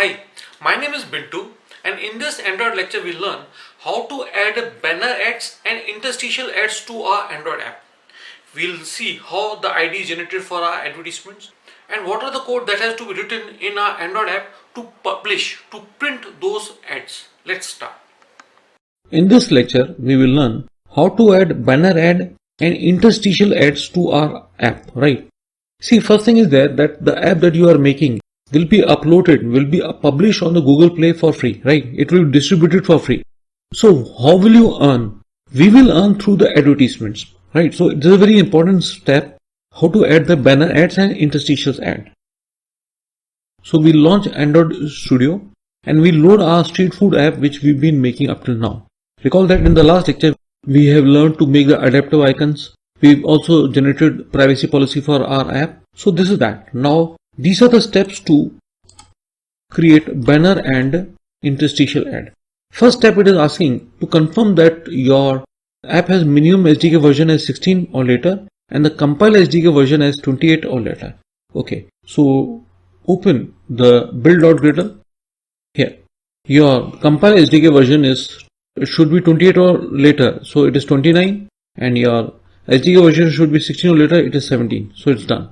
Hi, my name is Bintu, and in this Android lecture we'll learn how to add banner ads and interstitial ads to our Android app. We'll see how the ID is generated for our advertisements and what are the code that has to be written in our Android app to print those ads. Let's start. In this lecture, we will learn how to add banner ad and interstitial ads to our app, right? See, first thing is that the app that you are making will be uploaded, will be published on the Google Play for free, right? It will be distributed for free. So how will you earn? We will earn through the advertisements, right? So it is a very important step, how to add the banner ads and interstitials ad. So we launch Android Studio and we load our street food app which we've been making up till now. Recall that in the last lecture, we have learned to make the adaptive icons. We've also generated privacy policy for our app. So this is that. Now, these are the steps to create banner and interstitial ad. First step, it is asking to confirm that your app has minimum SDK version as 16 or later and the compile SDK version as 28 or later. Okay, so open the build.gradle. Here, your compile SDK version should be 28 or later, so it is 29, and your SDK version should be 16 or later, it is 17, so it's done.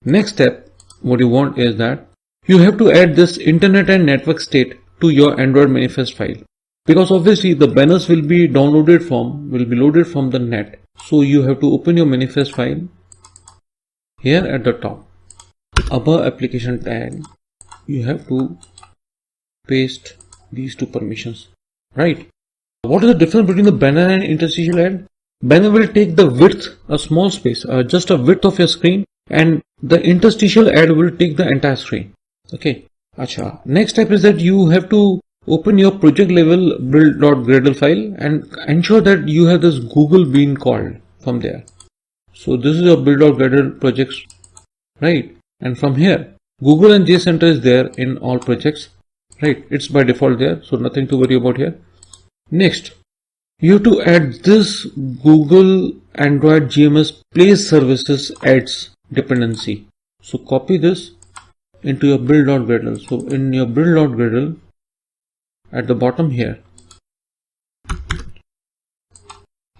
Next step, what you want is that you have to add this internet and network state to your Android manifest file, because obviously the banners will be loaded from the net. So you have to open your manifest file here at the top, above application tag. You have to paste these two permissions, right? What is the difference between the banner and interstitial ad? Banner will take the width, a small space, just a width of your screen, and the interstitial ad will take the entire screen. Okay. Acha. Next step is that you have to open your project level build.gradle file and ensure that you have this Google being called from there. So this is your build.gradle projects, right? And from here, Google and JCenter is there in all projects, right? It's by default there, so nothing to worry about here. Next, you have to add this Google Android GMS Play Services ads dependency. So copy this into your build.gradle. So in your build.gradle, at the bottom here,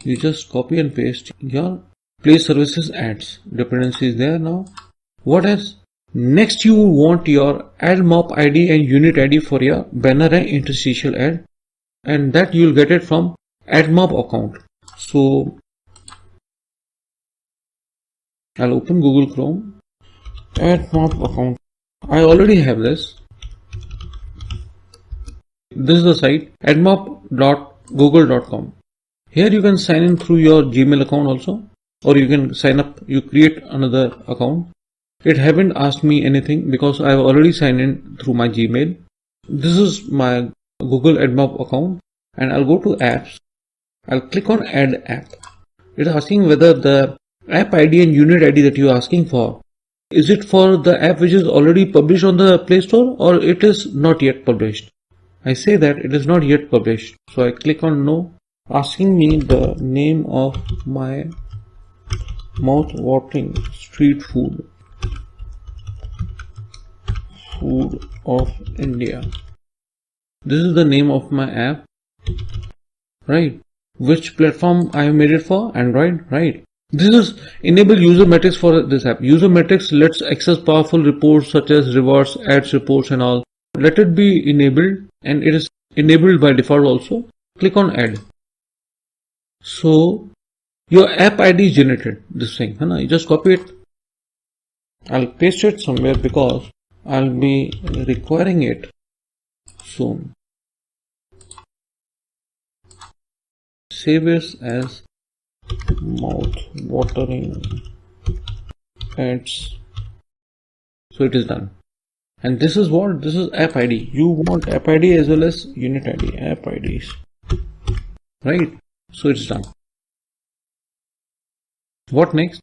you just copy and paste your Play Services ads dependency is there now. What else? Next, you want your AdMob ID and unit ID for your banner and interstitial ad, and that you will get it from AdMob account. So I'll open Google Chrome, AdMob account. I already have this. This is the site admob.google.com. Here you can sign in through your Gmail account also, or you can sign up, you create another account. It haven't asked me anything because I have already signed in through my Gmail. This is my Google AdMob account, and I'll go to apps. I'll click on add app. It is asking whether the app ID and unit ID that you are asking for, is it for the app which is already published on the Play Store or it is not yet published. I say that it is not yet published. So I click on no, asking me the name of my mouth-watering street food of India. This is the name of my app, right? Which platform I have made it for? Android, right? This is enable user metrics for this app. User metrics lets access powerful reports such as rewards, ads reports and all. Let it be enabled, and it is enabled by default also. Click on add. So your app ID is generated, this thing. You just copy it. I'll paste it somewhere because I'll be requiring it soon. Save this as mouth-watering ads. So it is done. And this is what? This is app ID. You want app ID as well as unit ID, app IDs. Right? So it's done. What next?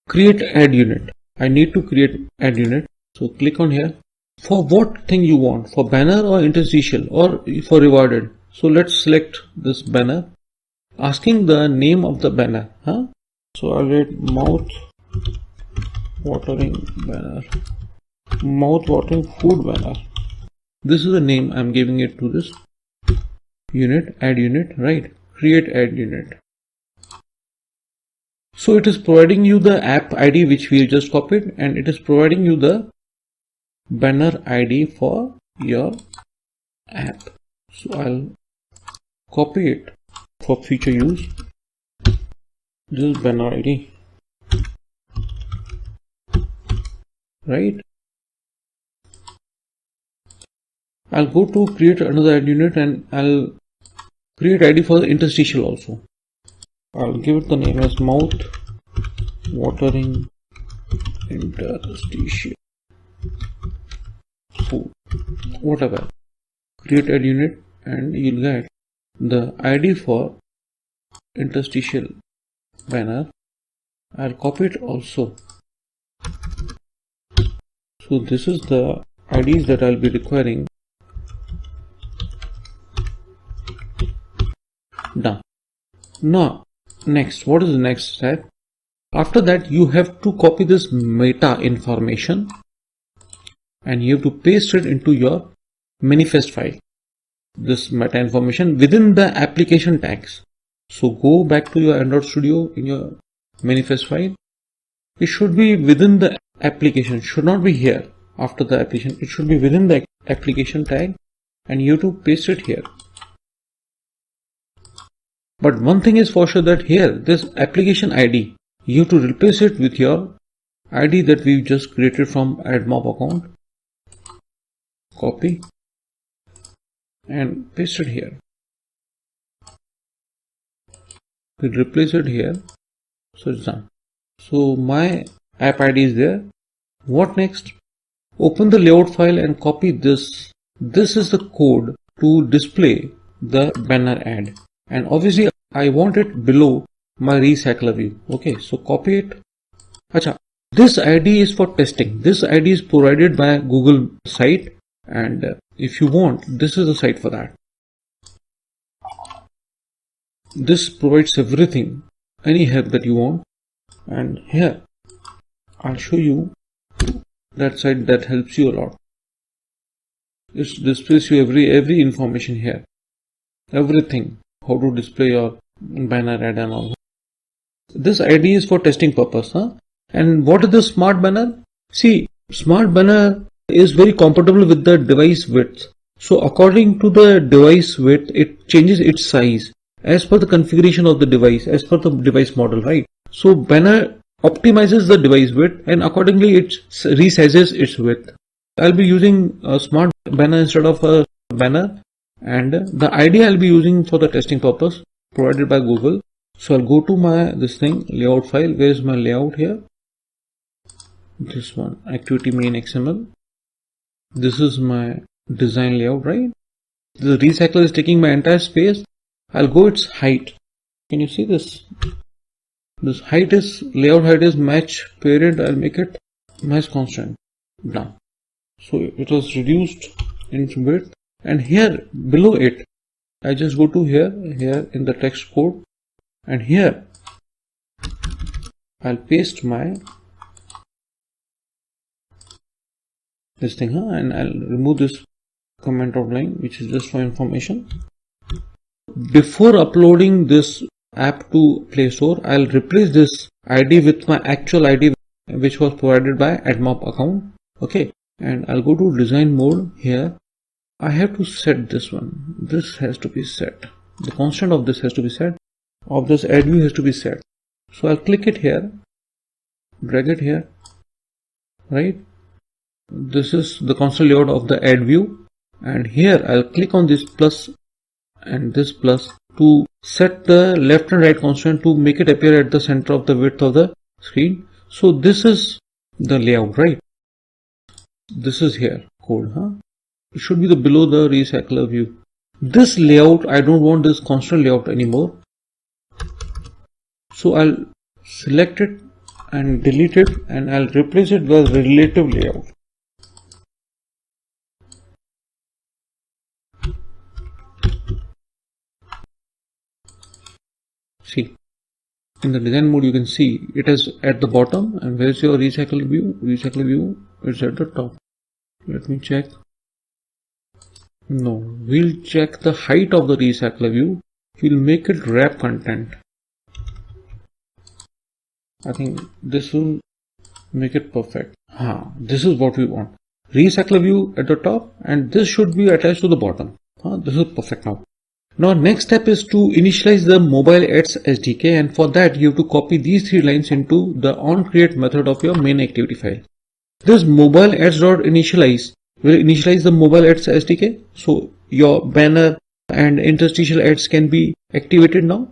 Create ad unit. I need to create ad unit. So click on here. For what thing you want? For banner or interstitial or for rewarded? So let's select this banner. Asking the name of the banner. So I'll write mouth-watering banner. Mouth-watering food banner. This is the name I'm giving it to this unit, add unit, right? Create add unit. So it is providing you the app ID which we just copied, and it is providing you the banner ID for your app. So I'll copy it for future use. This is banner ID, right? I'll go to create another add unit and I'll create ID for the interstitial also. I'll give it the name as mouth watering interstitial food, whatever. Create add unit and you'll get the ID for interstitial banner. I'll copy it also. So this is the IDs that I'll be requiring. Done. Now next, what is the next step? After that, you have to copy this meta information and you have to paste it into your manifest file. This meta information within the application tags. So go back to your Android Studio in your manifest file. It should be within the application, should not be here after the application. It should be within the application tag and you have to paste it here. But one thing is for sure, that here this application ID, you have to replace it with your ID that we just created from AdMob account. Copy and paste it here. We replace it here. So it's done. So my app ID is there. What next? Open the layout file and copy this. This is the code to display the banner ad. And obviously I want it below my recycler view. Okay, so copy it. Acha, this ID is for testing. This ID is provided by Google site, and if you want, this is the site for that. This provides everything, any help that you want. And here I'll show you that site that helps you a lot. It displays you every information here, everything, how to display your banner ad and all. This ID is for testing purpose, huh? And what is the smart banner? See, smart banner is very compatible with the device width. So according to the device width, it changes its size as per the configuration of the device, as per the device model, right? So banner optimizes the device width and accordingly it resizes its width. I'll be using a smart banner instead of a banner, and the ID I'll be using for the testing purpose provided by Google. So I'll go to my layout file. Where is my layout here? This one, activity main XML. This is my design layout, right? The recycler is taking my entire space. I'll go its height. Can you see this? This height is, layout height is match parent. I'll make it match constant. Done. So it was reduced in width, and here below it, I just go to here in the text code, and here I'll paste my and I'll remove this comment outline which is just for information. Before uploading this app to Play Store, I'll replace this ID with my actual ID which was provided by AdMob account. Okay, and I'll go to design mode. Here I have to set this one. This has to be set. The constant of this has to be set. Of this add view has to be set. So I'll click it here, drag it here, right? This is the constant layout of the add view, and here I'll click on this plus and this plus to set the left and right constant to make it appear at the center of the width of the screen. So this is the layout, right? This is here code, huh? It should be the below the recycler view. This layout, I don't want this constant layout anymore. So I'll select it and delete it, and I'll replace it with relative layout. See, in the design mode you can see it is at the bottom, and where's your recycle view? Recycle view is at the top. Let me check. No, we'll check the height of the recycler view. We'll make it wrap content. I think this will make it perfect. This is what we want. Recycler view at the top, and this should be attached to the bottom. This is perfect now. Now next step is to initialize the mobile ads SDK, and for that you have to copy these 3 lines into the onCreate method of your main activity file. This mobile ads.initialize will initialize the mobile ads SDK, so your banner and interstitial ads can be activated now.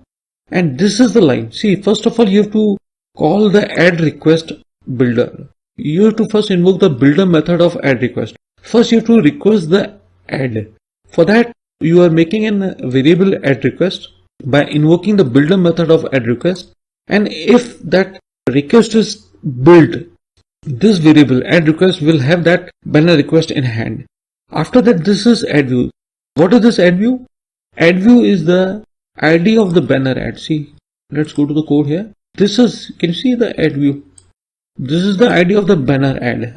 And this is the line. See, first of all you have to call the add request builder. You have to first invoke the builder method of add request. First you have to request the add. For that you are making a variable add request by invoking the builder method of add request, and if that request is built, this variable add request will have that banner request in hand. After that, this is add view. What is this add view? Add view is the ID of the banner ad. See, let's go to the code here. This is, can you see the add view? This is the ID of the banner ad.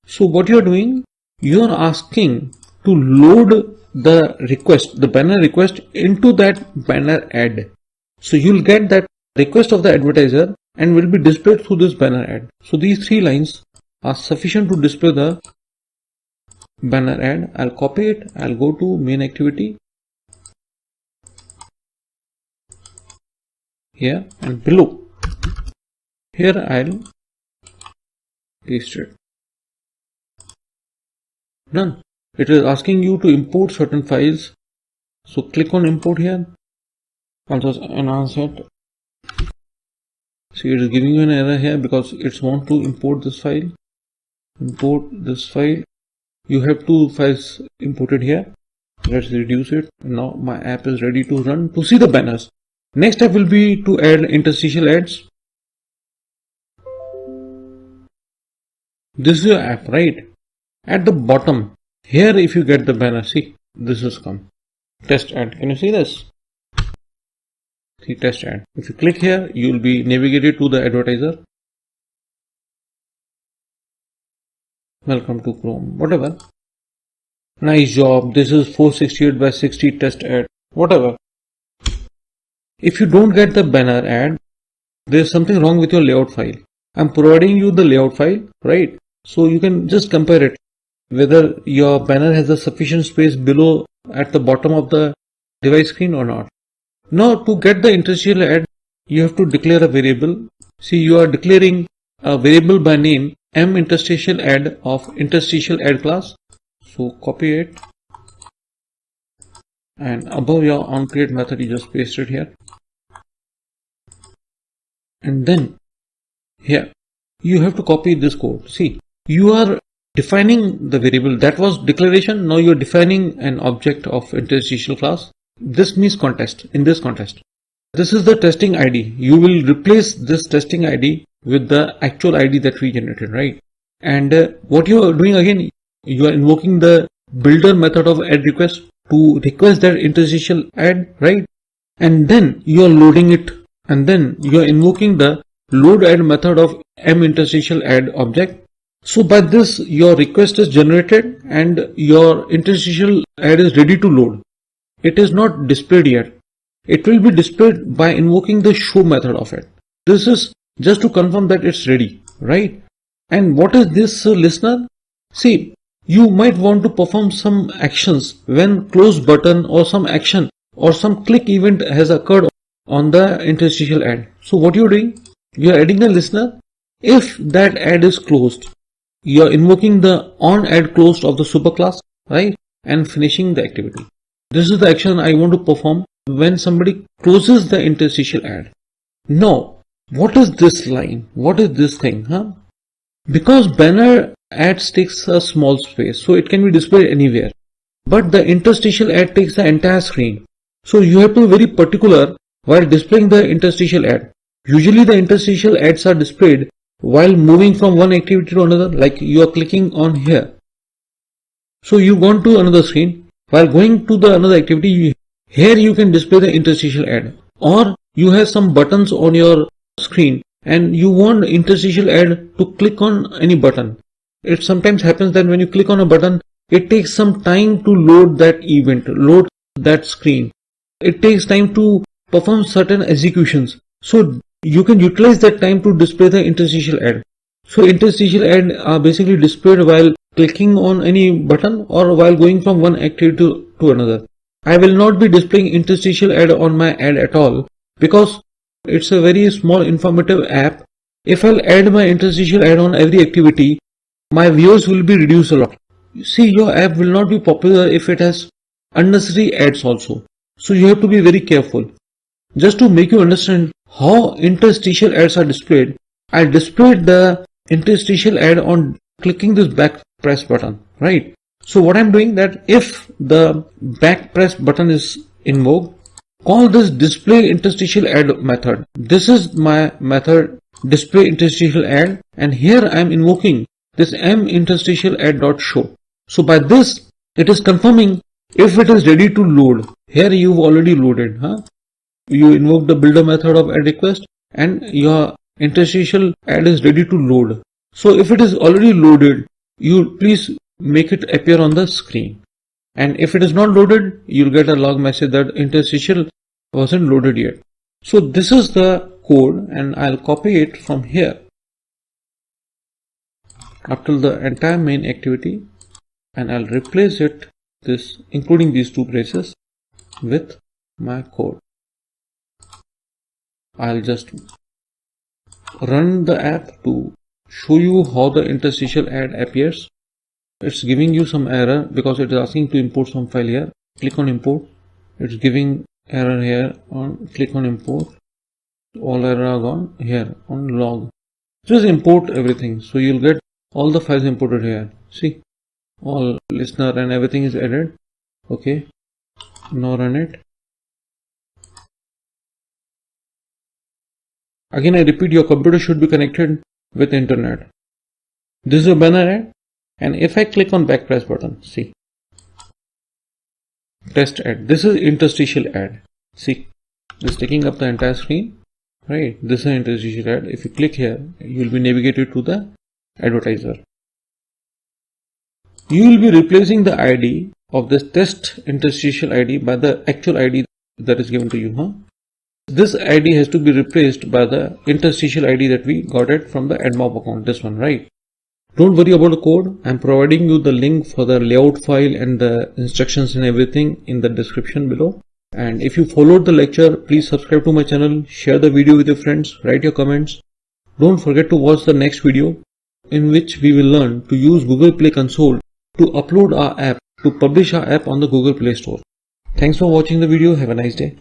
So what you are doing, you are asking to load the request, the banner request, into that banner ad. So you'll get that request of the advertiser and will be displayed through this banner ad. So these 3 lines are sufficient to display the banner ad. I'll copy it. I'll go to main activity here, and below here I'll paste it. Done. It is asking you to import certain files. So click on import here. I'll just enhance it. See, it is giving you an error here because it wants to import this file. Import this file. You have 2 files imported here. Let's reduce it. Now my app is ready to run to see the banners. Next step will be to add interstitial ads. This is your app, right? At the bottom here, if you get the banner, see, this has come. Test ad. Can you see this? See, test ad. If you click here, you will be navigated to the advertiser. Welcome to Chrome. Whatever. Nice job. This is 468 by 60 test ad. Whatever. If you don't get the banner ad, there is something wrong with your layout file. I'm providing you the layout file, right? So you can just compare it, whether your banner has a sufficient space below at the bottom of the device screen or not. Now to get the interstitial ad, you have to declare a variable. See, you are declaring a variable by name minterstitial add of interstitial add class. So copy it, and above your onCreate method you just paste it here, and then here you have to copy this code. See, you are defining the variable. That was declaration. Now you are defining an object of interstitial class. This means context. In this context, this is the testing ID. You will replace this testing ID with the actual ID that we generated, right? And what you are doing again, you are invoking the builder method of add request to request that interstitial add, right? And then you are loading it, and then you are invoking the load add method of minterstitial add object. So by this, your request is generated and your interstitial add is ready to load. It is not displayed yet. It will be displayed by invoking the show method of it. This is just to confirm that it's ready, right? And what is this listener? See, you might want to perform some actions when close button or some action or some click event has occurred on the interstitial ad. So what you're doing, you are adding a listener. If that ad is closed, you are invoking the onAddClosed of the superclass, right? And finishing the activity. This is the action I want to perform when somebody closes the interstitial ad. Now, what is this line? What is this thing? Because banner ads takes a small space, so it can be displayed anywhere. But the interstitial ad takes the entire screen. So you have to be very particular while displaying the interstitial ad. Usually the interstitial ads are displayed while moving from one activity to another, like you are clicking on here. So you go to another screen. While going to the another activity, here you can display the interstitial ad. Or you have some buttons on your screen and you want interstitial ad to click on any button. It sometimes happens that when you click on a button, it takes some time to load that event, load that screen. It takes time to perform certain executions. So you can utilize that time to display the interstitial ad. So interstitial ad are basically displayed while clicking on any button or while going from one activity to another. I will not be displaying interstitial ad on my ad at all because it's a very small informative app. If I'll add my interstitial ad on every activity, my views will be reduced a lot. See, your app will not be popular if it has unnecessary ads also. So you have to be very careful. Just to make you understand how interstitial ads are displayed, I displayed the interstitial ad on clicking this back press button, right? So what I'm doing that if the back press button is invoked, call this display interstitial ad method. This is my method display interstitial ad, and here I am invoking this m interstitial ad dot show. So by this it is confirming if it is ready to load. Here you've already loaded, you invoke the builder method of add request and your interstitial ad is ready to load. So if it is already loaded, you please make it appear on the screen, and if it is not loaded, you'll get a log message that interstitial wasn't loaded yet. So this is the code, and I'll copy it from here up till the entire main activity, and I'll replace it, this including these two braces, with my code. I'll just run the app to show you how the interstitial ad appears. It's giving you some error because it is asking to import some file here. Click on import. It's giving error here. Click on import. All error are gone. Here on log. Just import everything. So you'll get all the files imported here. See, all listener and everything is added. Okay. Now run it. Again, I repeat, your computer should be connected with internet. This is a banner ad, and if I click on back press button, see, test ad. This is interstitial ad. See, this is taking up the entire screen, right? This is an interstitial ad. If you click here, you will be navigated to the advertiser. You will be replacing the ID of this test interstitial ID by the actual ID that is given to you, This ID has to be replaced by the interstitial ID that we got it from the AdMob account, this one, right? Don't worry about the code. I'm providing you the link for the layout file and the instructions and everything in the description below. And if you followed the lecture, please subscribe to my channel, share the video with your friends, write your comments. Don't forget to watch the next video in which we will learn to use Google Play Console to upload our app, to publish our app on the Google Play Store. Thanks for watching the video. Have a nice day.